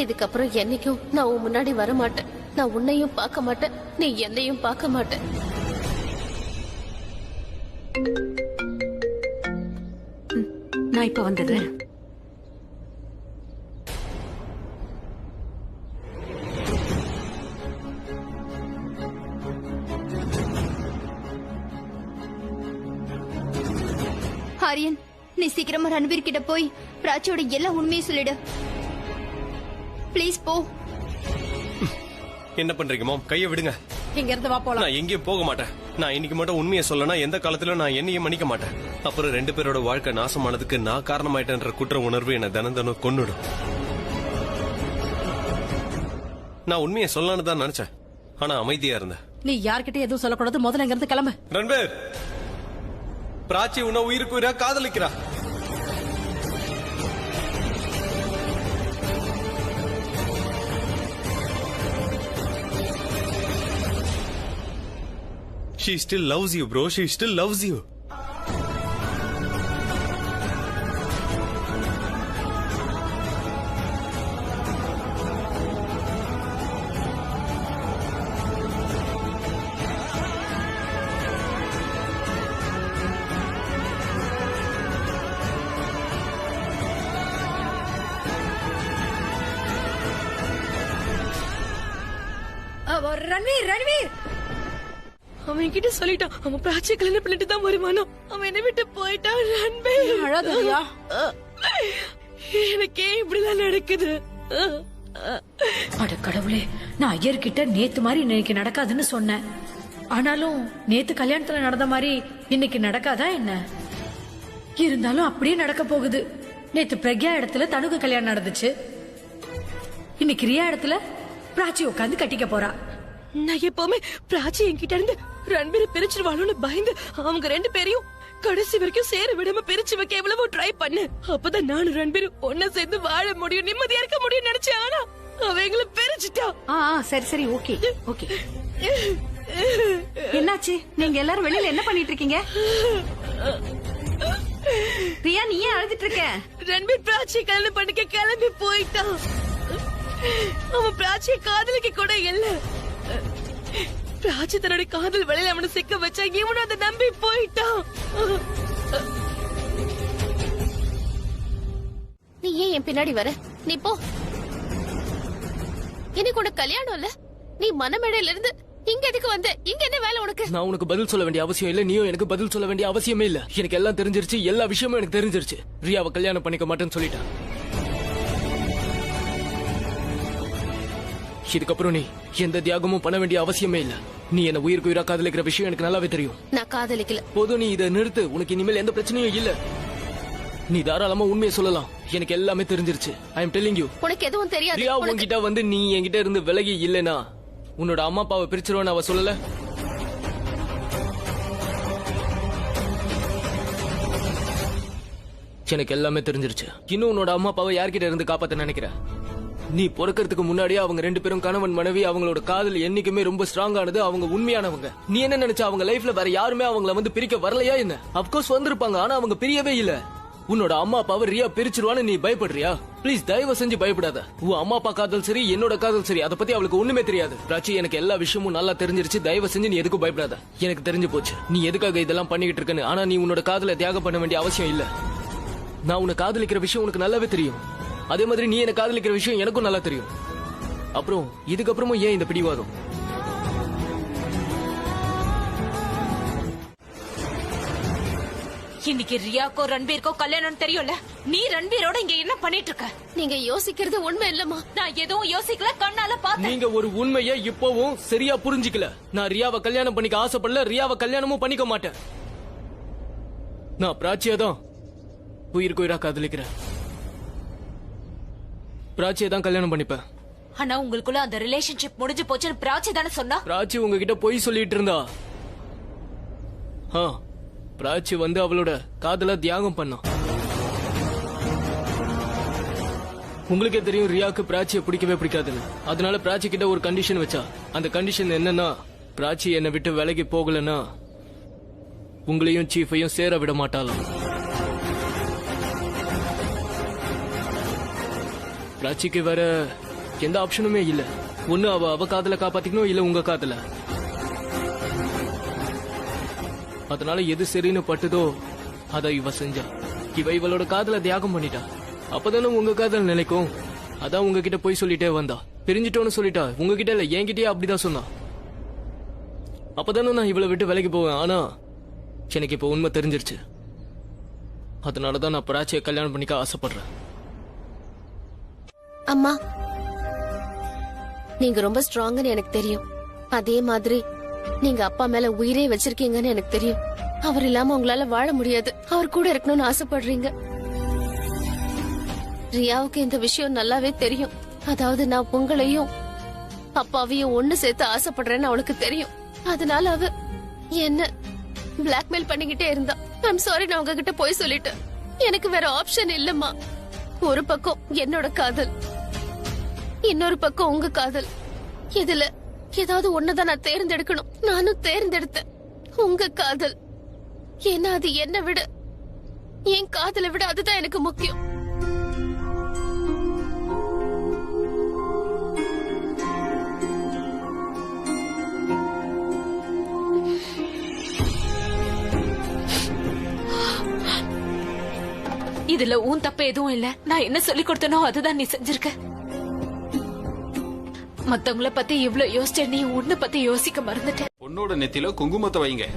இதுக்கப்புறம் என்னைக்கும் நான் உன் முன்னாடி வர மாட்டேன். நான் உன்னையும் பார்க்க மாட்டேன், நீ என்னையும் பார்க்க மாட்டேன். நான் இப்ப வந்துடுறேன். ஆரியன், நீ சீக்கிரமா ரன்வீர் கிட்ட போய் பிராச்சியோட எல்லா உண்மையை சொல்லிடு. ப்ளீஸ் போ. என்ன பண்றீங்க மாம்? கைய விடுங்க. இங்க இருந்து வா போலாம். நான் எங்கேயும் போக மாட்டேன். நான் இன்னைக்கு மட்டும் உண்மையை சொல்லனா எந்த காலத்திலும் நான் என்னையும் மன்னிக்க மாட்டேன். அப்புறம் 2 பேரோட வாழ்க்கை நாசமானதுக்கு நான் காரணமாயிட்டேன்ற குற்ற உணர்வு என்ன தினம் கொன்னுடும். நான் உண்மையை சொல்லலான்னு தான் நினைச்சேன், ஆனா அமைதியா இருந்தேன். நீ யார்கிட்ட எதுவும் சொல்லக்கூடாது. முதல்ல இங்க இருந்து கிளம்பு. ரன்வீர், பிராச்சி உன்னை உயிருக்கு உயிரா காதலிக்கிறா. She still loves you, bro. She still loves you. Ranveer, Ranveer, அவன் என்கிட்ட சொல்லிட்டான், அவன் பிராச்சியை கல்யாணம் பண்ணிட்டு தான் வருவானோ. அவன் என்ன விட்டு போயிட்டான். ரன்வீர், அழாதயா. எனக்கே இப்படிலாம் நடக்குது. அட கடவுளே, நான் ஐயர்கிட்ட நேத்து மாதிரி இன்னைக்கு நடக்காதுன்னு சொன்னேன். ஆனாலும் நேத்து கல்யாணத்துல நடந்த மாதிரி இன்னைக்கு நடக்காதா என்ன? இருந்தாலும் அப்படியே நடக்க போகுது. நேத்து பிரக்யா இடத்துல தனுக்கு கல்யாணம் நடந்துச்சு. இன்னைக்கு ரியா இடத்துல பிராச்சி உட்காந்து கட்டிக்க போறா. நான் எப்பவுமே பிராச்சி என்கிட்ட இருந்து ரன்வீரை பிரிச்சிருவானு பயந்து அவங்க 2 பேரையும் கடைசி வரைக்கும் சேர விடாம பிரிச்சு வைக்க எவ்வளவோ ட்ரை பண்ணு. அப்பதான் நானும் ரன்வீரும் ஒன்னா சேர்ந்து வாழ முடியும், நிம்மதியா இருக்க முடியும் நினைச்சேன். ஆனா அவ எங்களை பிரிச்சுட்டா. சரி சரி, ஓகே ஓகே. என்னாச்சு? நீங்க எல்லாரும் வெளியில என்ன பண்ணிட்டு இருக்கீங்க? பிரியா, நீ ஏன் அழுதுட்டு இருக்க? ரன்வீர் பிராச்சியை கல்யாணம் பண்ணிக்க கிளம்பி போயிட்டான். அவன் பிராச்சியை காதலிக்க கூட இல்ல. பிராச்சி தன்னுடைய காதல் வழியில அவனை சிக்க வச்சா இவனும் அதை நம்பி போயிட்டான். நீ ஏன் என் பின்னாடி வர? நீ போ. எனக்கு உனக்கு கல்யாணம் இல்ல. நீ மனமேடையில இருந்து இங்க எதுக்கு வந்த? இங்க என்ன வேலை உனக்கு? நான் உனக்கு பதில் சொல்ல வேண்டிய அவசியம் இல்ல, நீயும் எனக்கு பதில் சொல்ல வேண்டிய அவசியமே இல்ல. எனக்கு எல்லாம் தெரிஞ்சிருச்சு, எல்லா விஷயமும் எனக்கு தெரிஞ்சிருச்சு. ரியாவை கல்யாணம் பண்ணிக்க மாட்டேன்னு சொல்லிட்டான். இதுக்கப்புறம் நீ எந்த தியாகமும் பண்ண வேண்டிய அவசியமே இல்ல. நீ என்ன உயிருக்கு உயிரா காதலிக்கிற விஷயம் எனக்கு நல்லாவே தெரியும். நான் காதலிக்கல. போதும், நீ இதை நிறுத்து. உனக்கு இனிமேல் எந்த பிரச்சனையும் இல்ல. நீ தாராளமா உண்மையை சொல்லலாம். எனக்கு எல்லாமே தெரிஞ்சிருச்சு. I am telling you. உனக்கு எதுவும் தெரியாது. ரியா உன்கிட்ட வந்து நீ என்கிட்ட இருந்து விலகி இல்லனா உன்னோட அம்மா அப்பாவை பிரிச்சிருவான்னு அவ சொல்லல. எனக்கு எல்லாமே தெரிஞ்சிருச்சு. இன்னும் உன்னோட அம்மா அப்பாவை யார்கிட்ட இருந்து காப்பாத்த நினைக்கிற? நீ பிறக்கிறதுக்கு முன்னாடியே அவங்க 2 பேரும் கணவன் மனைவி. அவங்களோட காதல் என்னைக்குமே ரொம்ப ஸ்ட்ராங்கானது. அவங்க உண்மையானவங்க. நீ என்ன நினைச்சா அவங்க லைஃப்ல வேற யாருமே அவங்கள வந்து பிரிக்க வரலையா என்ன? அப்கோர்ஸ் வந்திருப்பாங்க, ஆனா அவங்க பிரியவே இல்ல. உன்னோட அம்மா அப்பாவை ரியா பிரிச்சிருவான்னு நீ பயப்படுறியா? ப்ளீஸ் தயவு செஞ்சு பயப்படாத. உன் அம்மா அப்பா காதல் சரி, என்னோட காதல் சரி, அதை பத்தி அவளுக்கு ஒண்ணுமே தெரியாது. பிராச்சி, எனக்கு எல்லா விஷயமும் நல்லா தெரிஞ்சிருச்சு. தயவு செஞ்சு நீ எதுக்கும் பயப்படாத. எனக்கு தெரிஞ்சு போச்சு நீ எதுக்காக இதெல்லாம் பண்ணிக்கிட்டு இருக்கன்னு. ஆனா நீ உன்னோட காதலை தியாகம் பண்ண வேண்டிய அவசியம் இல்ல. நான் உன்னை காதலிக்கிற விஷயம் உனக்கு நல்லாவே தெரியும். அதே மாதிரி நீ என்ன காதலிக்கிற விஷயம் எனக்கும் நல்லா தெரியும். அப்புறம் இதுக்கப்புறமும் ஏன் இந்த பிடிவாதம்? இன்னைக்கு ரியாக்கோ ரன்வீர்க்கோ கல்யாணம் தெரியும்ல. நீ ரன்வீரோட இங்க என்ன பண்ணிட்டு இருக்க? நீங்க யோசிக்கிறது உண்மை இல்லம்மா. நான் எதுவும் யோசிக்கல, கண்ணால பார்த்தேன். நீங்க ஒரு உண்மையை இப்பவும் சரியா புரிஞ்சுக்கல. நான் ரியாவை கல்யாணம் பண்ணிக்க ஆசைப்படல, ரியாவை கல்யாணமும் பண்ணிக்க மாட்டேன். நான் பிராச்சியா தான் உயிருக்கு உயிரா காதலிக்கிறேன். பிராச்சியை தான் கல்யாணம் பண்ணிப்பேன். ஆனா உங்களுக்குள்ள அந்த ரிலேஷன்ஷிப் முடிஞ்சு போச்சுன்னு பிராச்சி தானே சொன்னா? பிராச்சி உங்ககிட்ட பொய் சொல்லிட்டு இருந்தா. பிராச்சி வந்து அவளோட காதல தியாகம் பண்ணா. உங்களுக்கே தெரியும் ரியாக்கு பிராச்சியை பிடிக்கவே பிடிக்காதுன்னு. அதனால பிராச்சி கிட்ட ஒரு கண்டிஷன் வச்சா. அந்த கண்டிஷன் என்னன்னா, பிராச்சி என்னை விட்டு விலகி போகலன்னா உங்களையும் சீஃபையும் சேர விட மாட்டாளாம். பிராச்சிக்கு வேற எந்த ஆப்ஷனுமே இல்ல. ஒண்ணு அவ காதல காப்பாத்திக்கணும், இல்ல உங்க காதல. அதனால எது சரின்னு பட்டுதோ அத இவ செஞ்சா. இவளோட காதல தியாகம் பண்ணிட்டா. அப்பதானே உங்க காதல் நிலைக்கும். அதான் உங்ககிட்ட போய் சொல்லிட்டே வந்தா. பிரிஞ்சிட்டோன்னு சொல்லிட்டா. உங்ககிட்ட இல்ல, என்கிட்டயே அப்படிதான் சொன்னா. அப்பதானே நான் இவளை விட்டு விலைக்கு போவேன். ஆனா எனக்கு இப்ப உண்மை தெரிஞ்சிருச்சு. அதனாலதான் நான் பிராச்சியை கல்யாணம் பண்ணிக்க ஆசைப்படுறேன். அம்மா, நீங்க ரொம்ப ஸ்ட்ராங்னு எனக்கு தெரியும். அதே மாதிரி நீங்க அப்பா மேல உயிரே வச்சிருக்கீங்கன்னு எனக்கு தெரியும். அவர் இல்லாம உங்களால வாழ முடியாது. அவர் கூட இருக்கணும்னு ஆசைப்படுறீங்க. ரியாவுக்கு இந்த விஷயம் நல்லாவே தெரியும். அதாவது நான் உங்களையும் அப்பாவையும் ஒண்ணு சேர்த்து ஆசைப்படுறேன்னு அவளுக்கு தெரியும். அதனால அவ என்ன பிளாக்மெயில் பண்ணிக்கிட்டே இருந்தா. ஐம் சாரி, நான் உங்ககிட்ட போய் சொல்லிட்டேன். எனக்கு வேற ஆப்ஷன் இல்லம்மா. ஒரு பக்கம் என்னோட காதல், இன்னொரு பக்கம் உங்க காதல். இதுல ஏதாவது ஒண்ணுதான் நான் தேர்ந்தெடுக்கணும். நானும் தேர்ந்தெடுத்தேன் உங்க காதல். ஏன்னா அது என்னை விட, என் காதலை விட அதுதான் எனக்கு முக்கியம். இதுல உன் தப்பு எதுவும் இல்ல. நான் என்ன சொல்லி கொடுத்தனோ அதுதான் நீ செஞ்சிருக்க. மத்தவங்கள பத்தி இவ்வளவு யோசிச்ச நீ உன்னை பத்தி யோசிக்க மறந்துட்ட. பொண்ணோட நெத்தில குங்குமத்தை வைங்க.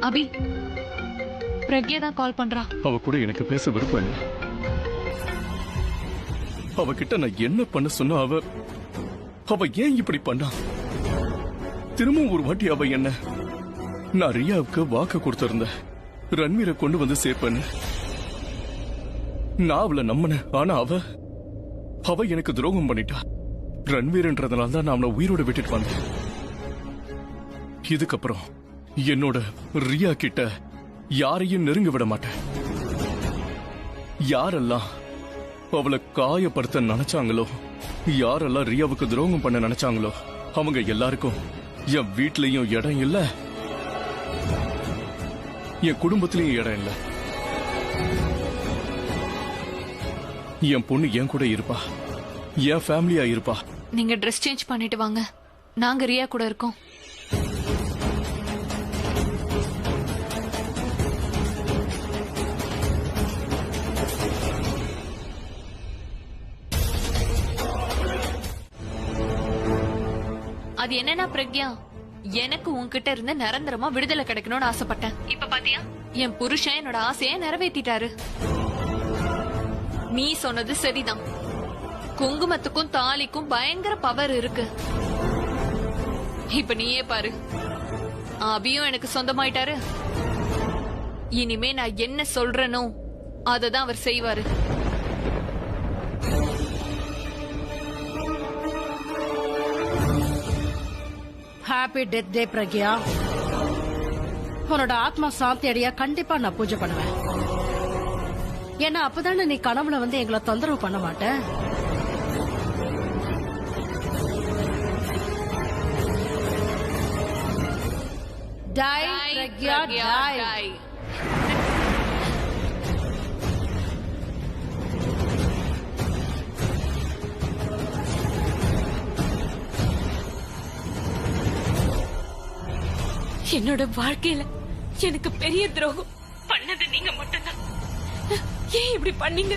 அபி, பிரக்யா தான் கால் பண்றா. அவ கூட எனக்கு பேச விருப்பம் இல்லை. அவகிட்ட நான் என்ன பண்ண சொன்ன அவ ஏன் இப்படி பண்ணா? திரும்பவும் ஒரு வாட்டி அவ என்ன, நான் ரியாவுக்கு வாக்கு கொடுத்திருந்தேன் ரன்வீரை கொண்டு வந்து சேர்ப்பேன்னு. நான் அவளை நம்பினேன். ஆனா அவ எனக்கு துரோகம் பண்ணிட்டா. ரன்வீர்ன்றதுனால தான் நான் அவளை உயிரோட விட்டுட்டு வந்தேன். இதுக்கப்புறம் என்னோட ரியா கிட்ட யாரையும் நெருங்க விட மாட்டேன். யாரெல்லாம் அவளை காயப்படுத்த நினைச்சாங்களோ, யாரெல்லாம் ரியாவுக்கு துரோகம் பண்ண நினைச்சாங்களோ, அவங்க எல்லாருக்கும் என் வீட்லயும் இடம் இல்ல, என் குடும்பத்திலயும் இடம் இல்ல. என் பொண்ணு என் கூட இருப்பா, என் ஃபேமிலியா இருப்பா. நீங்க ட்ரெஸ் சேஞ்ச் பண்ணிட்டு வாங்க, நாங்க ரியா கூட இருக்கோம். அது என்னன்னா பிரக்யா, எனக்கு உன்கிட்ட இருந்து நிரந்தரமா விடுதலை கிடைக்கணும்னு ஆசைப்பட்டேன். இப்ப பாத்தியா, என் புருஷன் என்னோட ஆசையை நிறைவேற்றிட்டாரு. நீ சொன்னது சரிதான். குங்குமத்துக்கும் தாலிக்கும் பயங்கர பவர் இருக்கு. இப்ப நீயே பாரு, அபியும் எனக்கு சொந்தமாயிட்டாரு. இனிமே நான் என்ன சொல்றேனோ அததான் அவர் செய்வாரு. ஹாப்பி டெத் டே பிரக்யா. உன்னோட ஆத்மா சாந்தி அடைய கண்டிப்பா நான் பூஜை பண்ணுவேன். ஏன்னா அப்பதானே நீ கனவுல வந்து எங்களை தொந்தரவு பண்ண மாட்ட. டை பிரக்யா டை. என்னோட வாழ்க்கையில எனக்கு பெரிய துரோகம் பண்ணது நீங்க மட்டும்தான். ஏன் இப்படி பண்ணீங்க?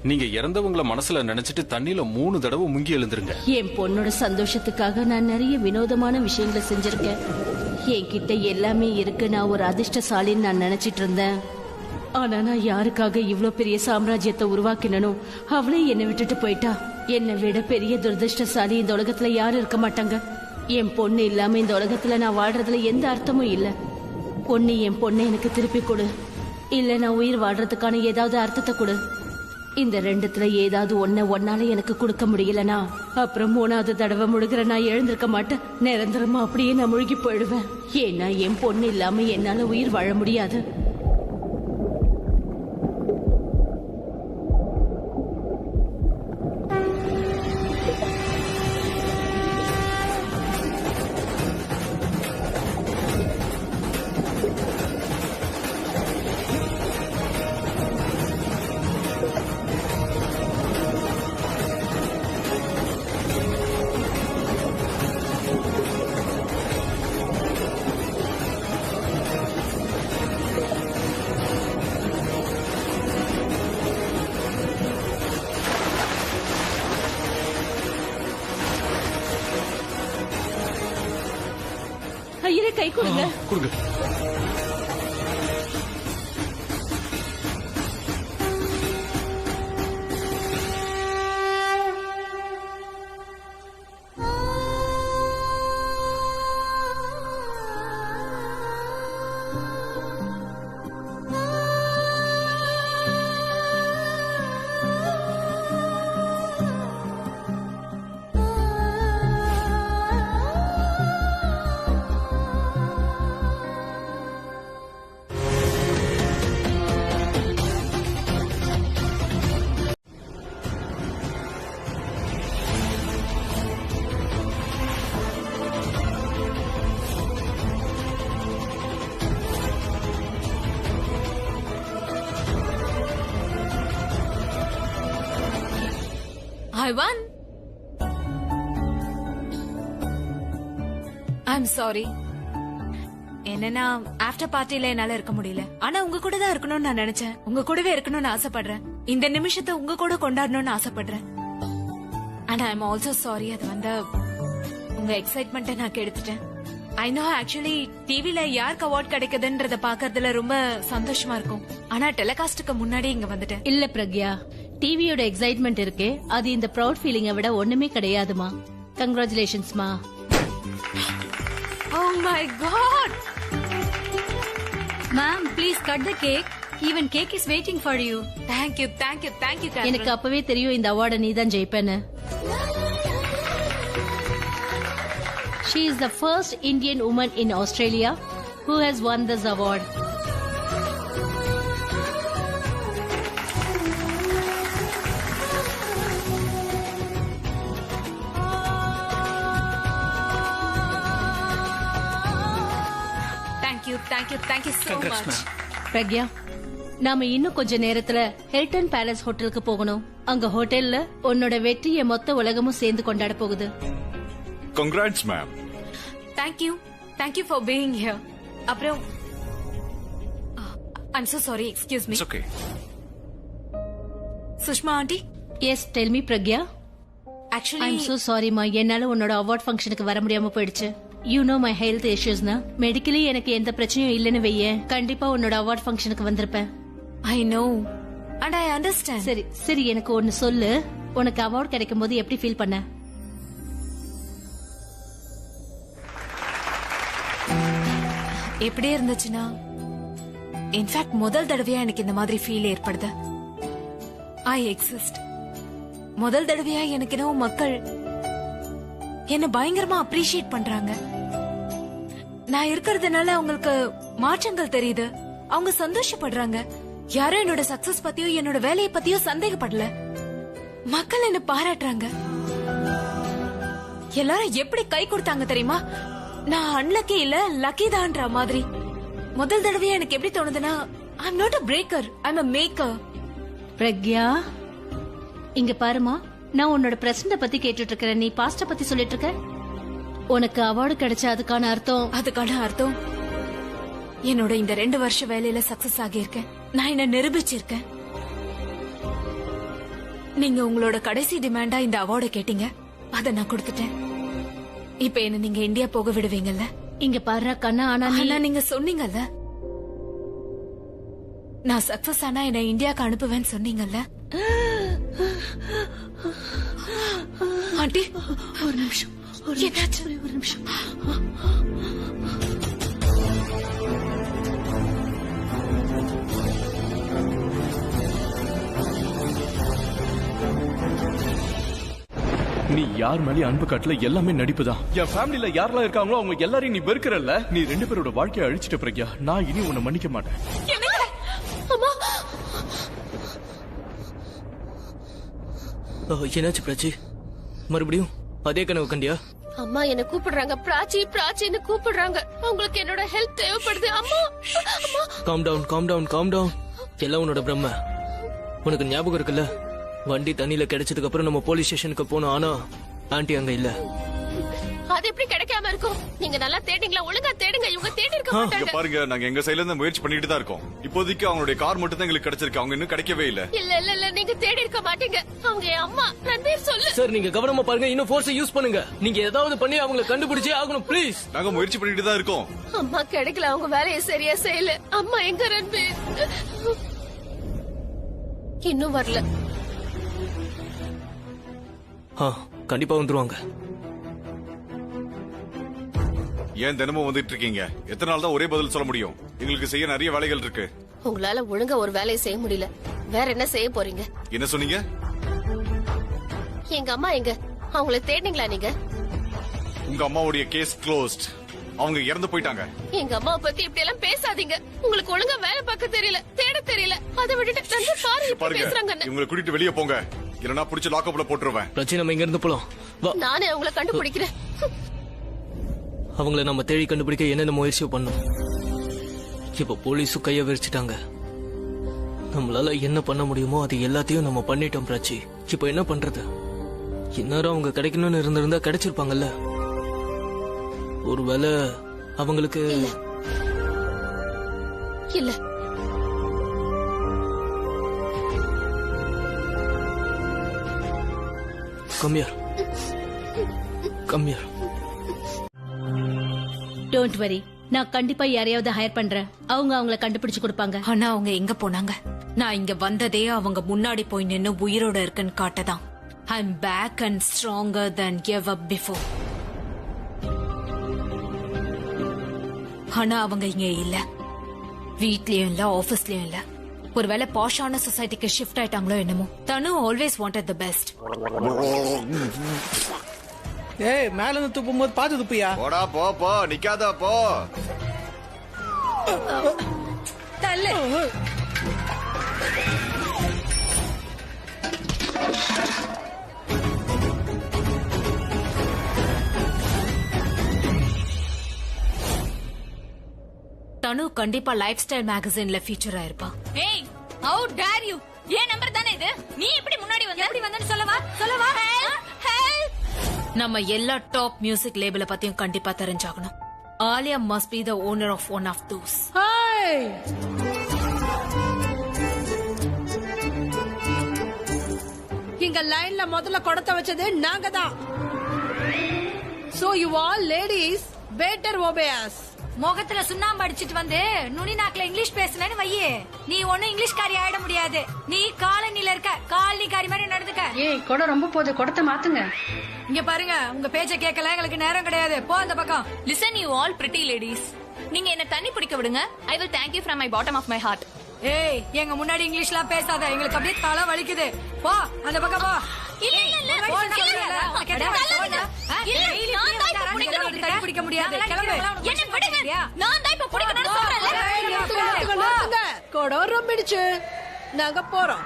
நீங்க இறந்தவங்கள மனசுல நினைச்சிட்டு தண்ணியில 3 தடவை முங்கி எழுந்துருங்க. என் பொண்ணோட சந்தோஷத்துக்காக நான் நிறைய வினோதமான விஷயங்களை செஞ்சிருக்கேன். என்கிட்ட எல்லாமே இருக்கு, நான் ஒரு அதிர்ஷ்டசாலின்னு நான் நினைச்சிட்டு இருந்தேன். ஆனா நான் யாருக்காக இவ்ளோ பெரிய சாம்ராஜ்யத்தை உருவாக்கினோ அவளே என்னை விட்டுட்டு போயிட்டா. என்னை விட பெரிய துரதிருஷ்டசாலி இந்த உலகத்துல யாரும் இருக்க மாட்டாங்க. என் பொண்ணு இல்லாம இந்த உலகத்துல நான் வாழ்றதுல எந்த அர்த்தமும் இல்ல. பொண்ணு என் பொண்ணை எனக்கு திருப்பி கொடு, இல்ல நான் உயிர் வாழ்றதுக்கான ஏதாவது அர்த்தத்தை கொடு. இந்த ரெண்டுத்துல ஏதாவது ஒன்னால எனக்கு கொடுக்க முடியலனா அப்புறம் 3வது தடவை முழுகிற நான் எழுந்திருக்க மாட்டேன். நிரந்தரமா அப்படியே நான் முழுகி போயிடுவேன். ஏன்னா என் பொண்ணு இல்லாம என்னால உயிர் வாழ முடியாது. ஐயரே கை கொடுங்க. கொடுங்க. I won. I'm sorry. என்னன்னா ஆஃப்டர் பார்ட்டில என்னால இருக்க முடியல. ஆனா உங்க கூட தான் இருக்கணும்னு நான் நினைச்சேன். உங்க கூடவே இருக்கணும்னு ஆசைப்படுறேன். இந்த நிமிஷத்தை உங்க கூட கொண்டாடணும்னு ஆசைப்படுறேன். And I am also sorry. அது உங்க எக்ஸைட்மெண்ட்டை நான் கெடுத்துட்டேன். ஐ நோ ஆக்சுவலி டிவில யாருக்கு அவார்ட் கிடைக்குதுன்றத பாக்குறதுல ரொம்ப சந்தோஷமா இருக்கும். ஆனா டெலிகாஸ்டுக்கு முன்னாடி இங்க வந்துட்டேன். இல்ல பிரக்யா, டிவியோட எக்ஸைட்மெண்ட் இருக்கே அது இந்த ப்ரௌட் ஃபீலிங்கை விட ஒண்ணுமே கிடையாதுமா. கங்க்ராச்சுலேஷன்ஸ்மா. Oh my god. Ma'am, please cut the cake. Even cake is waiting for you. Thank you, thank you, thank you. எனக்கு அப்பவே தெரியும் இந்த அவார்டை நீ தான் ஜெயிப்பேன்னு. She is the first Indian woman in Australia who has won this award. Thank you so much. Pragya, நாம இன்னும் கொஞ்ச நேரத்துல ஹில்டன் பேலஸ் ஹோட்டலுக்கு போகணும். அங்க ஹோட்டல்ல உன்னோட வெற்றியை மொத்த உலகமும் சேர்ந்து கொண்டாட போகுது. Congrats, ma'am. Thank you for being here. அப்புறம் I'm so sorry, excuse me. It's okay. Sushma aunty. Yes, tell me Pragya. Actually I'm so sorry மா, என்னால உன்னோட அவார்ட் ஃபங்க்ஷனுக்கு வர முடியாம போயிடுச்சு. You know my health issues na. Medically எனக்கு எந்த பிரச்சனையும் இல்லைன்னு வையேன், கண்டிப்பா உன்னோட அவார்ட் ஃபங்க்ஷனுக்கு வந்திருப்பேன். I know and I understand. சரி சரி, எனக்கு ஒன்னு சொல்லு, உனக்கு அவார்ட் கிடைக்கும் போது எப்படி ஃபீல் பண்ண? எப்படி இருந்துச்சுன்னா இன்ஃபேக்ட் முதல் தடவையா எனக்கு இந்த மாதிரி ஃபீல் ஏற்படுது. ஐ எக்ஸிஸ்ட். முதல் தடவையா எனக்கு என்னவோ மக்கள் என்ன பயங்கரமா அப்ரிஷியேட் பண்றாங்க. நான் இருக்கிறதுனால அவங்களுக்கு மாற்றங்கள் தெரியுது. அவங்க சந்தோஷப்படுறாங்க. யாரும் என்னோட சக்சஸ் பத்தியோ என்னோட வேலையை பத்தியோ சந்தேகப்படல. மக்கள் என்ன பாராட்டுறாங்க. எல்லாரும் எப்படி கை கொடுத்தாங்க தெரியுமா? நான் அன்லக்கி இல்ல லக்கி தான்ற மாதிரி. முதல் தடவையா எனக்கு எப்படி தோணுதுன்னா, I'm not a breaker, I'm a maker. Pragya, இங்க பாருமா, நான் உன்னோட பிரசண்ட பத்தி கேட்டுட்டு இருக்கிறேன். நீ பாஸ்ட பத்தி சொல்லிட்டு இருக்க. உனக்கு அவார்டு கிடைச்ச அதுக்கான அர்த்தம் என்னோட இந்த 2 வருஷ வேலையில சக்சஸ் ஆகியிருக்கேன். நான் என்ன நிரூபிச்சிருக்கேன். நீங்க உங்களோட கடைசி டிமாண்டா இந்த அவார்டை கேட்டீங்க. அத நான் கொடுத்துட்டேன். இப்ப என்ன நீங்க இந்தியா போக விடுவீங்கல்ல? இங்க பாரு கண்ணா, ஆனா நீங்க சொன்னீங்கல்ல, நான் சக்சஸ் ஆனா என்ன இந்தியாக்கு அனுப்புவேன்னு சொன்னீங்கல்ல. ஆண்டி ஒரு நிமிஷம், என்னாச்சு? ஒரு நிமிஷம். நீ யார் மேலேயும் அன்பு காட்டல, எல்லாமே நடிப்புதான். என் ஃபேமிலில யாரெல்லாம் இருக்காங்களோ அவங்க எல்லாரையும் நீ வெறுக்கிறல்ல. நீ 2 பேரோட வாழ்க்கையை அழிச்சிட்ட பிரக்யா. நான் இனி உன்னை மன்னிக்க மாட்டேன். என்னாச்சு பிராச்சி? மறுபடியும் அதே கனவு கண்டியா? அம்மா என்ன கூப்பிடுறாங்க. பிராச்சி பிராச்சின்னு கூப்பிடுறாங்க. அவங்களுக்கு என்னோட ஹெல்ப் தேவைப்படுது. அம்மா calm down, calm down, calm down. எல்லாம் உன்னோட பிரம்ம. உனக்கு ஞாபகம் இருக்குல்ல, வண்டி தண்ணியில கிடைச்சதுக்கு அப்புறம் நம்ம போலீஸ் ஸ்டேஷனுக்கு போனோம். ஆனா ஆண்டி அங்க இல்ல. அது எப்படி கிடைக்காம இருக்கும்? நீங்க நல்லா தேடிங்களா? ஒழுங்கா தேடுங்க. இவங்க தேடி இருக்க மாட்டாங்க. பாருங்க, நாங்க எங்க சைடுல இருந்து முயற்சி பண்ணிட்டு தான் இருக்கோம். இப்போதைக்கு அவங்களுடைய கார் மட்டும் தான் எங்களுக்கு கிடைச்சிருக்கு. அவங்க இன்னும் கிடைக்கவே இல்ல. இல்ல நீங்க தேடி இருக்க மாட்டீங்க. அவங்க என் அம்மா. ரன்பீர் சொல்லு. சார், நீங்க கவனமா பாருங்க. இன்னும் ஃபோர்ஸ் யூஸ் பண்ணுங்க. நீங்க ஏதாவது பண்ணி அவங்களை கண்டுபிடிச்சே ஆகணும் ப்ளீஸ். நாங்க முயற்சி பண்ணிட்டு தான் இருக்கோம். அம்மா கிடைக்கல. அவங்க வேலையை சரியா செய்யல. அம்மா எங்க ரன்பீர்? இன்னும் வரல. கண்டிப்பா வந்துருவாங்க. ஏன் தினமும் வந்துட்டு இருக்கீங்க? எத்தனை நாள் தான் ஒரே பதில் சொல்ல முடியும்? எங்களுக்கு செய்ய நிறைய வேலைகள் இருக்கு. உங்களால ஒழுங்கா ஒரு வேலையை செய்ய முடியல. வேற என்ன செய்ய போறீங்க? என்ன சொன்னீங்க? எங்க அம்மா எங்க? அவங்கள தேடிங்களா நீங்க? உங்க அம்மாவுடைய கேஸ் க்ளோஸ்ட். அவங்க இறந்து போயிட்டாங்க. எங்க அம்மாவை பத்தி இப்படி எல்லாம் பேசாதீங்க. உங்களுக்கு ஒழுங்கா வேலை பார்க்க தெரியல, தேட தெரியல. அதை விட்டுட்டு வந்து பாருங்க பேசுறாங்க. இவங்களை கூட்டிட்டு வெளியே போங்க, இல்லனா புடிச்சு லாக்அப்ல போட்டுருவேன். பிரச்சனை நம்ம இங்க இருந்து போலாம். நானே அவங்கள கண்டுபிடிக்கிறேன். அவங்கள நம்ம தேடி கண்டுபிடிக்க என்னென்ன முயற்சி பண்ணோம். இப்ப போலீஸும் கைய விரிச்சிட்டாங்க. நம்மளால என்ன பண்ண முடியுமோ அது எல்லாத்தையும் நம்ம பண்ணிட்டோம் பிராச்சி. இப்ப என்ன பண்றது? இந்நேரம் அவங்க கிடைக்கணும்னு இருந்திருந்தா கிடைச்சிருப்பாங்கல்ல. ஒருவேளை அவங்களுக்கு இல்ல. கம்மியார், கம்மியார். டோன்ட் வரி, நான் கண்டிப்பா யாரையாவது ஹையர் பண்றேன். அவங்க அவங்கள கண்டுபிடிச்சு கொடுப்பாங்க. ஆனா அவங்க எங்க போனாங்க? நான் இங்க வந்ததே அவங்க முன்னாடி போய் நின்னு உயிரோட இருக்குன்னு காட்டதான். I'm back and stronger than ever before. ஆனா அவங்க இங்க இல்ல. வீட்லயும் இல்ல, ஆபீஸ்லயும் இல்ல. ஒருவேளை பாஷான சொசைட்டிக்கு ஷிஃப்ட் ஆயிட்டாங்களோ என்னமோ. தனு ஆல்வேஸ் வாண்டட் தி பெஸ்ட். ஏய், மேல இருந்து துப்பும் போது பாத்து துப்பியா? போடா, போ நிக்காத, போ. தள்ளு. தனு கண்டிப்பா லைஃப் ஸ்டைல் மேகசின்ல ஃபீச்சர் ஆயிருப்பா. ஏய், how dare you? ஏன் நம்பர் தானே இது? நீ எப்படி முன்னாடி வந்த? எப்படி வந்தன்னு சொல்லவா? நம்ம எல்லா டாப் மியூசிக் லேபிள பத்தியும் கண்டிப்பா தெரிஞ்சாகணும். Alia must be the owner of one of those. இங்க லைன்ல முதல்ல கொடத்த வச்சது நாங்க தான். So you all ladies better obey us. முகத்துல சுண்ணாம்பு அடிச்சிட்டு வந்து நுனி நாக்குல இங்கிலீஷ் பேசலன்னு வையே, நீ ஒன்னும் இங்கிலீஷ்காரி ஆயிட முடியாது. நீ காலனில இருக்க, காலனிக்காரி மாதிரி நடந்துக்க. ஏய், கொடை ரொம்ப போகுது, கொடத்தை மாத்துங்க. இங்க பாருங்க, உங்க பேச்ச கேட்கல, எங்களுக்கு நேரம் கிடையாது. போ அந்த பக்கம். Listen you all pretty ladies. நீங்க என்ன தண்ணி பிடிக்க விடுங்க. I will thank you from my bottom of my heart. ஏய் எங்க முன்னாடி இங்கிலீஷ்லாம் பேசாத, எங்களுக்கு அப்படியே தலை வலிக்குது. போ அந்த பக்கம் போ. இல்ல பிடிக்க முடியாது. கிளம்பு. என்ன விடுங்க. நான் தான் இப்ப பிடிக்கணும்னு சொல்றேன்ல. கொடம் ரொம்பிடுச்சு. நாங்க போறோம்.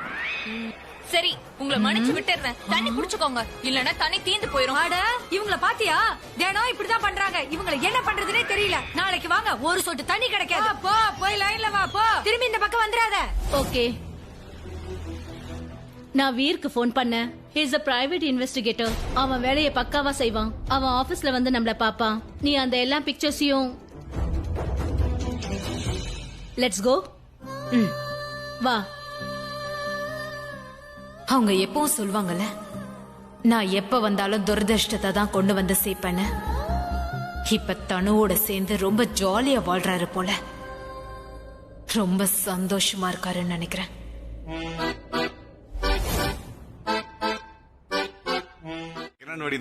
சரி, உங்களை மன்னிச்சு விட்டுறேன். தண்ணி குடிச்சுக்கோங்க, இல்லன்னா தண்ணி தீந்து போயிரும். அட இவங்கள பாத்தியா? தினம் இப்படிதான் பண்றாங்க. இவங்கள என்ன பண்றதுனே தெரியல. நாளைக்கு வாங்க, ஒரு சொட்டு தண்ணி கிடைக்காது. போ போய் லைன்ல வா. போ, திரும்பி இந்த பக்கம் வந்துடாத. ஓகே, நான் வீருக்கு போன் பண்ணேன். He is a private investigator. அவன் வேலையை பக்காவா செய்வான். அவன் ஆபீஸ்ல வந்து நம்மள பாப்பான். நீ அந்த எல்லா பிக்சர்ஸையும் லெட்ஸ் கோ. வா. அவங்க எப்பவும் சொல்லுவாங்கல்ல, நான் எப்ப வந்தாலும் துரதிருஷ்டத்தை தான் கொண்டு வந்து சேர்ப்பேன்னு. இப்ப தனுவோட சேர்ந்து ரொம்ப ஜாலியா வாழ்றாரு போல. ரொம்ப சந்தோஷமா இருக்காருன்னு நினைக்கிறேன்.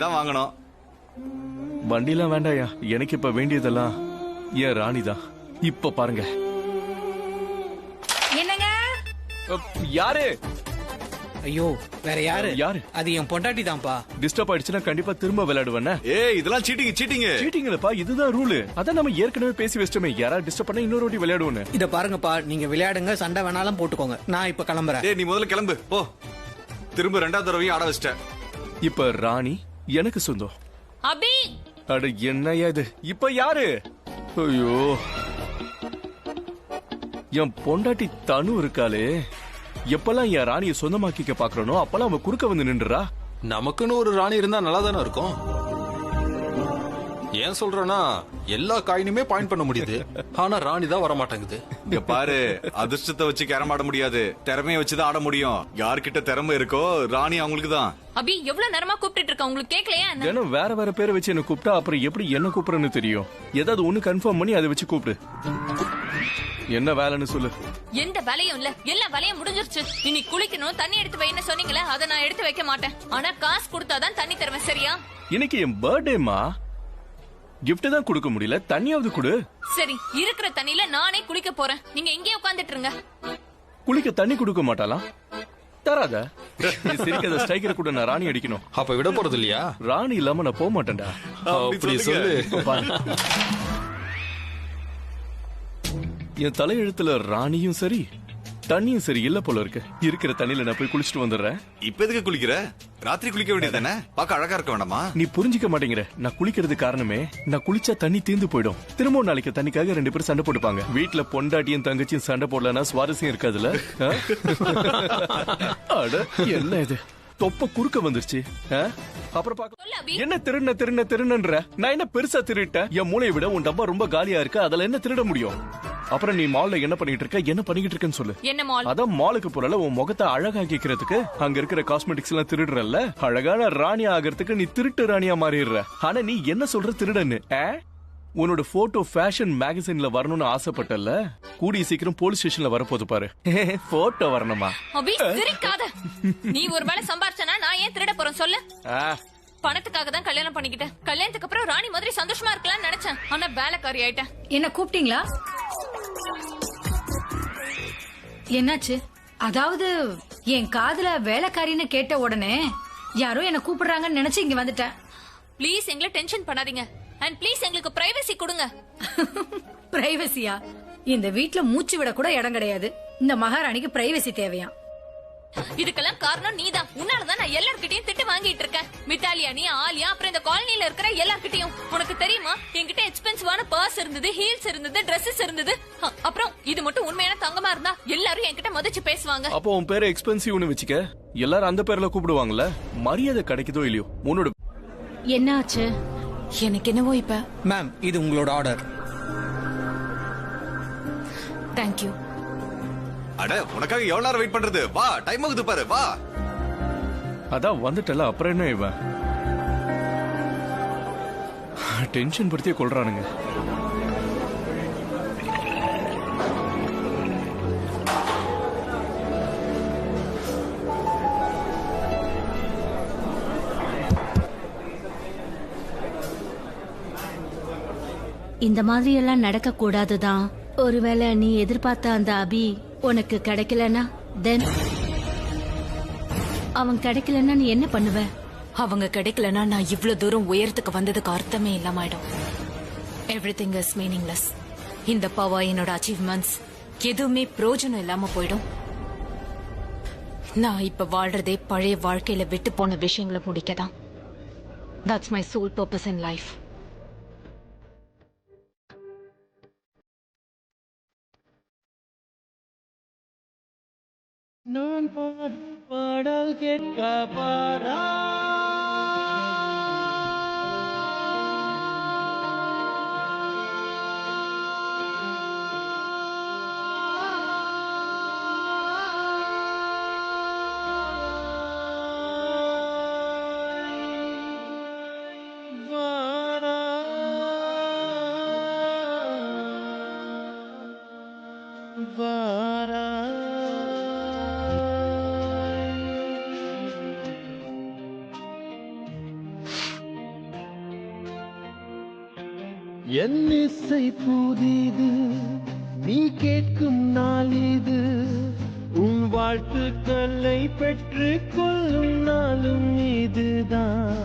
தான் வாங்கணும். வண்டிலாம் வேண்டாயா, எனக்கு இப்ப வேண்டியதெல்லாம் ஏன் ராணி தான். இப்ப பாருங்க. என்னங்க யாரு? ஐயோ வேற யாரு? யாரு? அது என் பொண்டாட்டி தான்ப்பா. டிஸ்டர்ப் ஆயிடுச்சுன்னா கண்டிப்பா திரும்ப விளையாடுவேன். ஏய் இதெல்லாம் சீட்டிங் இல்லப்பா, இதுதான் ரூல். அதான் நம்ம ஏற்கனவே பேசி வச்சிட்டோமே, யாரா டிஸ்டர்ப் பண்ணா இன்னொரு வாட்டி விளையாடுவோன்னு. இத பாருங்கப்பா, நீங்க விளையாடுங்க, சண்டை வேணாலும் போட்டுக்கோங்க. நான் இப்ப கிளம்புறேன். ஏய் நீ முதல்ல கிளம்பு போ. திரும்ப ரெண்டாவது தடவையும் ஆட வச்சிட்டேன். இப்ப ராணி எனக்கு சொந்தம். அபி அட என்னையா இது? இப்ப யாரு? ஐயோ, என் பொண்டாட்டி தனு இருக்காளே. எப்பெல்லாம் என் ராணியை சொந்தமாக்கிக்க பாக்குறனோ அப்பெல்லாம் அவ குறுக்க வந்து நின்றுறா. நமக்குன்னு ஒரு ராணி இருந்தா நல்லா தானே இருக்கும். ஏன் சொல்றேன்னா எல்லா காயினுமே பாயிண்ட் பண்ண முடியுது, ஆனா ராணி தான் வர மாட்டேங்குது. இங்க பாரு, அதிர்ஷ்டத்தை வச்சு கேரம் ஆட முடியாது, திறமைய வச்சுதான் ஆட முடியும். யார்கிட்ட திறமை இருக்கோ ராணி அவங்களுக்கு தான். அபி எவ்வளவு நேரமா கூப்பிட்டு இருக்க, உங்களுக்கு கேட்கலையா? தினம் வேற வேற பேரை வச்சு என்ன கூப்பிட்டா அப்புறம் எப்படி என்ன கூப்பிடுறன்னு தெரியும். ஏதாவது ஒண்ணு கன்ஃபார்ம் பண்ணி அதை வச்சு கூப்பிடு. என்ன வேலைன்னு சொல்லு. எந்த வேலையும் இல்ல, எல்லா வேலையும் முடிஞ்சிருச்சு. இன்னைக்கு குளிக்கணும், தண்ணி எடுத்து வைன்னு சொன்னீங்களே, அதை நான் எடுத்து வைக்க மாட்டேன். ஆனா காசு கொடுத்தாதான் தண்ணி தருவேன், சரியா? இன்னைக்கு என் பர்த்டேமா, கிஃப்ட் தான் கொடுக்க முடியல, தண்ணியாவது கொடு. சரி, இருக்கிற தண்ணியில நானே குளிக்க போறேன். நீங்க இங்கே உட்கார்ந்துட்டு இருங்க. குளிக்க தண்ணி கொடுக்க மாட்டாளா? தராத. சிரிக்காத, ஸ்ட்ரைக்கர் கூட நான் ராணி அடிக்கணும். அப்ப விட போறது இல்லையா? ராணி இல்லாம நான் போக மாட்டேன்டா. அப்படி சொல்லு. என் தலையெழுத்துல ராணியும் சரி தண்ணியும் சரி இல்ல போல இருக்கு. இருக்கிற தண்ணியில நான் போய் குளிச்சுட்டு வந்துடுறேன். இப்ப எதுக்கு குளிக்கிற? ராத்திரி குளிக்க வேண்டியதானே? பாக்க அழகா இருக்க வேண்டாமா? நீ புரிஞ்சிக்க மாட்டேங்கிற. நான் குளிக்கிறது காரணமே, நான் குளிச்சா தண்ணி தீர்ந்து போயிடும். திரும்ப நாளைக்கு தண்ணிக்காக 2 பேரும் சண்டை போட்டுப்பாங்க. வீட்டுல பொண்டாட்டியும் தங்கச்சியும் சண்டை போடலன்னா சுவாரஸ்யம் இருக்காதுல்ல. அட என்ன இது, தொப்ப குறுக்க வந்துருச்சு. அப்புறம் என்ன திருடுன்ற? நான் என்ன பெருசா திருட்டேன்? என் மூளையை விட உன் டப்பா ரொம்ப காலியா இருக்கு, அதுல என்ன திருட முடியும்? அப்புறம் நீ மால்ல என்ன பண்ணிட்டு இருக்க? என்ன பண்ணிட்டு இருக்கன்னு சொல்லு. என்ன மால்? அதான் மாலுக்கு போறல, உன் முகத்தை அழகாக்கிக்கிறதுக்கு அங்க இருக்கிற காஸ்மெட்டிக்ஸ் எல்லாம் திருடுறல்ல. அழகான ராணி ஆகிறதுக்கு நீ திருட்டு ராணியா மாறிடுற. ஆனா நீ என்ன சொல்ற திருடன்னு? உன்னோட போட்டோ ஃபேஷன் மேகசின்ல வரணும்னு ஆசைப்பட்டல, கூடிய சீக்கிரம் போலீஸ் ஸ்டேஷன்ல வரப்போது பாரு. போட்டோ வரணுமா? அபி சிரிக்காத. நீ ஒரு வேளை சம்பாரிச்சனா நான் ஏன் திருட போறேன் சொல்லு. பணத்துக்காக தான் கல்யாணம் பண்ணிக்கிட்டேன். கல்யாணத்துக்கு அப்புறம் ராணி மாதிரி சந்தோஷமா இருக்கலாம்னு நினைச்சேன், ஆனா வேலைக்காரி ஆயிட்டேன். என்ன கூப்பிட்டீங்களா? என்னாச்சு? அதாவது என் காதுல வேலைக்காரின்னு கேட்ட உடனே யாரோ என்ன கூப்பிடுறாங்கன்னு நினைச்சு இங்க வந்துட்டேன். ப்ளீஸ் எங்களை டென்ஷன் பண்ணாதீங்க. அண்ட் ப்ளீஸ் எங்களுக்கு பிரைவசி கொடுங்க. பிரைவசியா? இந்த வீட்ல மூச்சு விட கூட இடம் கிடையாது. இந்த மகாராணிக்கு பிரைவசி தேவையா? இதுக்கெல்லாம் காரணம் நீதான். உன்னாலதான் நான் எல்லார்கிட்டயும் திட்டு வாங்கிட்டு இருக்கேன். மித்தாலியா, நீ, ஆலியா, அப்புறம் இந்த காலனில இருக்கிற எல்லார்கிட்டயும். உனக்கு தெரியுமா, என்கிட்ட எக்ஸ்பென்சிவான பர்ஸ் இருந்தது, ஹீல்ஸ் இருந்தது, ட்ரெஸ்ஸஸ் இருந்தது. அப்புறம் இது மட்டும் உண்மையான தங்கமா இருந்தா எல்லாரும் என்கிட்ட மதிச்சு பேசுவாங்க. அப்போ உன் பேரை எக்ஸ்பென்சிவ்னு வச்சுக்க, எல்லாரும் அந்த பேர்ல கூப்பிடுவாங்கல்ல. மரியாதை கிடைக்குதோ இல்லையோ உன்னோட. என்ன ஆச்சு? எனக்கு என்னவோ இப்ப. மேம், இது உங்களோட ஆர்டர். தேங்க்யூ. அட உனக்காக எவ்வளவு நேரம் வெயிட் பண்றது? வா, டைம் ஆகுது பாரு, வா. அதான் வந்துட்டல, அப்புறம் என்ன இவன் டென்ஷன் படுத்தியே கொள்றானுங்க. இந்த மாதிரி எல்லாம் நடக்க கூடாதுதான். ஒருவேளை நீ எதிர்பார்த்த அந்த அபி உனக்கு கிடைக்கலனா தென் அவன் கிடைக்கலன்னா நீ என்ன பண்ணுவ? அவங்க கிடைக்கலனா நான் இவ்ளோ தூரம் உயரத்துக்கு வந்ததுக்கு அர்த்தமே இல்லாம ஆயிடும். Everything is meaningless. இந்த பவர், என்னோட அச்சீவ்மெண்ட்ஸ் எதுவுமே பிரயோஜனம் இல்லாம போயிடும். நான் இப்ப வாழ்றதே பழைய வாழ்க்கையில விட்டு போன விஷயங்களை முடிக்கதான். That's my sole purpose in life. நான் பாடல் கேட்க பாரா என் இசை புதிது, நீ கேட்கும் நாள் இது. உன் வாழ்த்துக்களை பெற்றுக் கொள்ளும் நாளும் இதுதான்.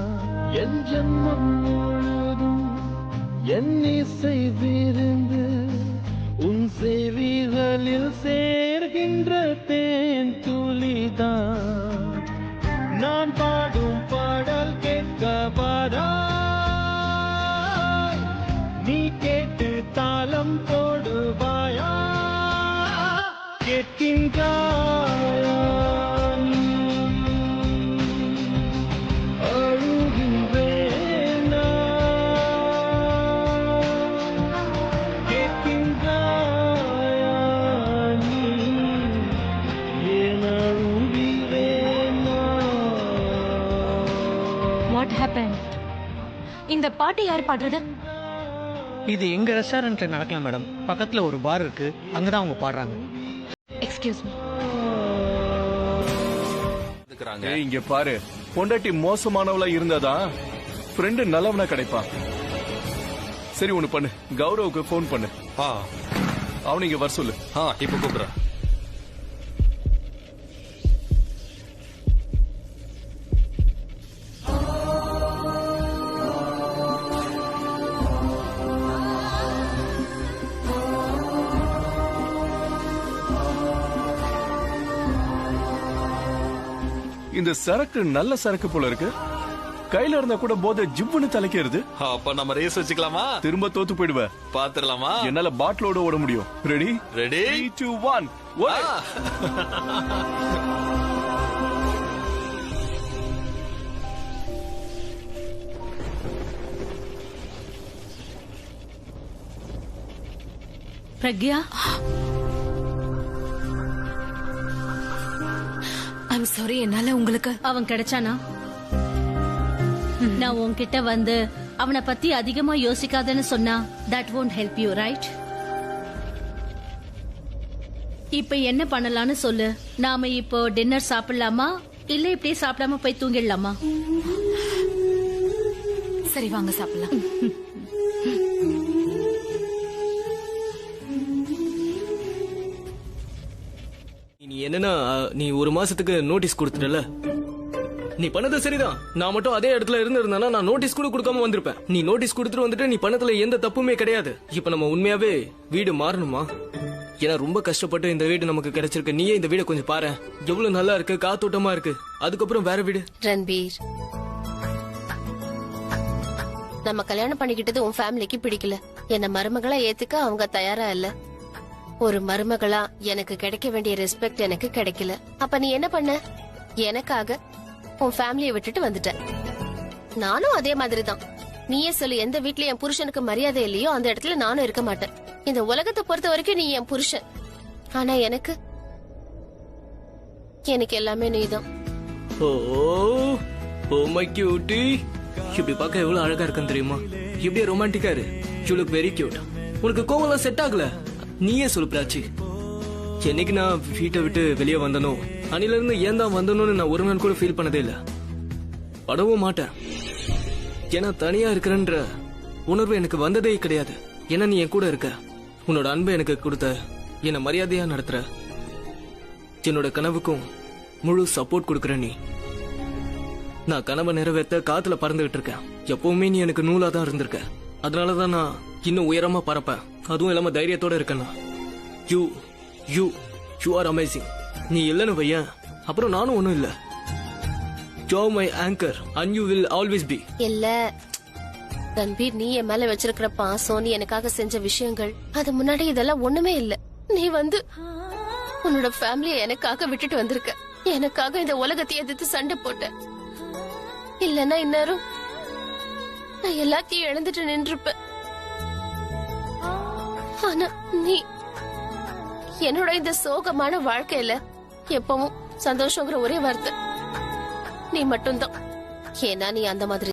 என் ஜன்மம் முழுதும் என் இசை விருந்து, உன் செவிகளில் சேர்கின்ற தேன் துளிதான். நான் பாடும் பாடல் கேட்க பாரா, நீ கேட்டு தாளம் போடுவாயா? கேட்கின்றாயா? அழுகின்றேனா? கேட்கின்றாயா? நீ ஏன் அழுகிறேனா? What happen? இந்த பாட்டு யார் பாடுறது? இது எங்க ரெஸ்டாரண்ட்ல நடக்கலாம் மேடம். பக்கத்துல ஒரு பார் இருக்கு, அங்கதான் அவங்க பாடுறாங்க. Excuse me. இங்க பாரு, பொண்டாட்டி மோசமானவளா இருந்தாதா ஃப்ரெண்டு நல்லவனா கிடைப்பான். சரி ஒண்ணு பண்ணு, கௌரவுக்கு போன் பண்ணு. அவன் இங்க வர சொல்லு. இப்ப கூப்பிடுறேன். இந்த சரக்கு நல்ல சரக்கு போல இருக்கு. கையில இருந்தா கூட போதை ஜிவ்வுன்னு தலைக்கிறது. அப்ப நம்ம ரேஸ் வச்சுக்கலாமா? திரும்ப தோத்து போயிடுவ. பாத்துடலாமா? என்னால பாட்டிலோட ஓட முடியும். Ready? Ready 3, 2, 1 Pragya, I'm sorry. என்னால உங்களுக்கு அவன் கிடைச்சானா? நான் உன்கிட்ட வந்து அவனை பத்தி அதிகமா யோசிக்காதன்னு சொன்னா that won't help you, right? இப்ப என்ன பண்ணலாம்னு சொல்லு. நாம இப்போ டின்னர் சாப்பிடலாமா இல்ல இப்படியே சாப்பிடாம போய் தூங்கிடலாமா? சரி வாங்க சாப்பிடலாம். நீ என்னன்னா, நீ ஒரு மாசத்துக்கு நோட்டீஸ் கொடுத்துட்டல. நீ பண்ணது சரிதான். நான் மட்டும் அதே இடத்துல இருந்திருந்தேன்னா நான் நோட்டீஸ் கூட கொடுக்காம வந்திருப்பேன். நீ நோட்டீஸ் கொடுத்துட்டு வந்துட்டு நீ பண்ணதுல எந்த தப்புமே கிடையாது. இப்ப நம்ம உண்மையாவே வீடு மாறணுமா? ஏன்னா ரொம்ப கஷ்டப்பட்டு இந்த வீடு நமக்கு கிடைச்சிருக்கு. நீயே இந்த வீடு கொஞ்சம் பாரு, எவ்வளவு நல்லா இருக்கு, காத்தோட்டமா இருக்கு. அதுக்கப்புறம் வேற வீடு. ரன்பீர், நம்ம கல்யாணம் பண்ணிக்கிட்டது உன் ஃபேமிலிக்கு பிடிக்கல. என்ன மருமகளா ஏத்துக்க அவங்க தயாரா இல்ல. ஒரு மருமகளா எனக்கு கிடைக்க வேண்டிய ரெஸ்பெக்ட் எனக்கு கிடைக்கல. அப்ப நீ என்ன பண்ண? எனக்காக உன் ஃபேமிலியை விட்டுட்டு வந்துட்ட. நானும் அதே மாதிரிதான். நீயே சொல்லு, எந்த வீட்ல என் புருஷனுக்கு மரியாதை இல்லையோ அந்த இடத்துல நானும் இருக்க மாட்டேன். இந்த உலகத்தை பொறுத்த வரைக்கும் நீ என் புருஷன். ஆனா எனக்கு எல்லாமே நீதான். ஓ மை கியூட்டி, இப்படி பார்க்க எவ்வளவு அழகா இருக்குன்னு தெரியுமா? இப்படியே ரொமான்டிக்கா இரு. You look very cute. உனக்கு கோவம்லாம் செட் ஆகல. நீயே சொல்லு பிராச்சி. என்னைக்கு நான் வீட்டை விட்டு வெளியே வந்தனோ அன்னில இருந்து ஏன் தான் வந்தனும்னு நான் ஒரு நாள் கூட ஃபீல் பண்ணதே இல்ல. படவும் மாட்டேன். ஏன்னா தனியா இருக்கிறன்ற உணர்வு எனக்கு வந்ததே கிடையாது. ஏன்னா நீ என் கூட இருக்க. உன்னோட அன்பை எனக்கு கொடுத்த, என்ன மரியாதையா நடத்துற, என்னோட கனவுக்கும் முழு சப்போர்ட் கொடுக்கற நீ. நான் கனவை நிறைவேற்ற காத்துல பறந்துகிட்டு இருக்கேன். எப்பவுமே நீ எனக்கு நூலா தான் இருந்திருக்க. அதனாலதான் நான் இன்னும் உயரமா பறப்பேன். அதுவும் இல்லாம தைரியத்தோட இருக்கேன்னா. You you you are amazing. நீ இல்லன்னு வையன், அப்புறம் நானும் ஒண்ணும் இல்ல. You are my anchor and you will always be. இல்ல ரன்பீர், நீ என் மேல வச்சிருக்கிற பாசம், நீ எனக்காக செஞ்ச விஷயங்கள், அது முன்னாடி இதெல்லாம் ஒண்ணுமே இல்ல. நீ வந்து உன்னோட ஃபேமிலியை எனக்காக விட்டுட்டு வந்திருக்க. எனக்காக இந்த உலகத்தை எதிர்த்து சண்டை போட்ட. இல்லன்னா இந்நேரம் நான் எல்லாத்தையும் இழந்துட்டு நின்றுப்பேன். ஆனா நீ என்னோட இந்த சோகமான வாழ்க்கையில எப்பவும் சந்தோஷங்கிற ஒரே வார்த்தை நீ மட்டும்தான். ஏன்னா நீ அந்த மாதிரி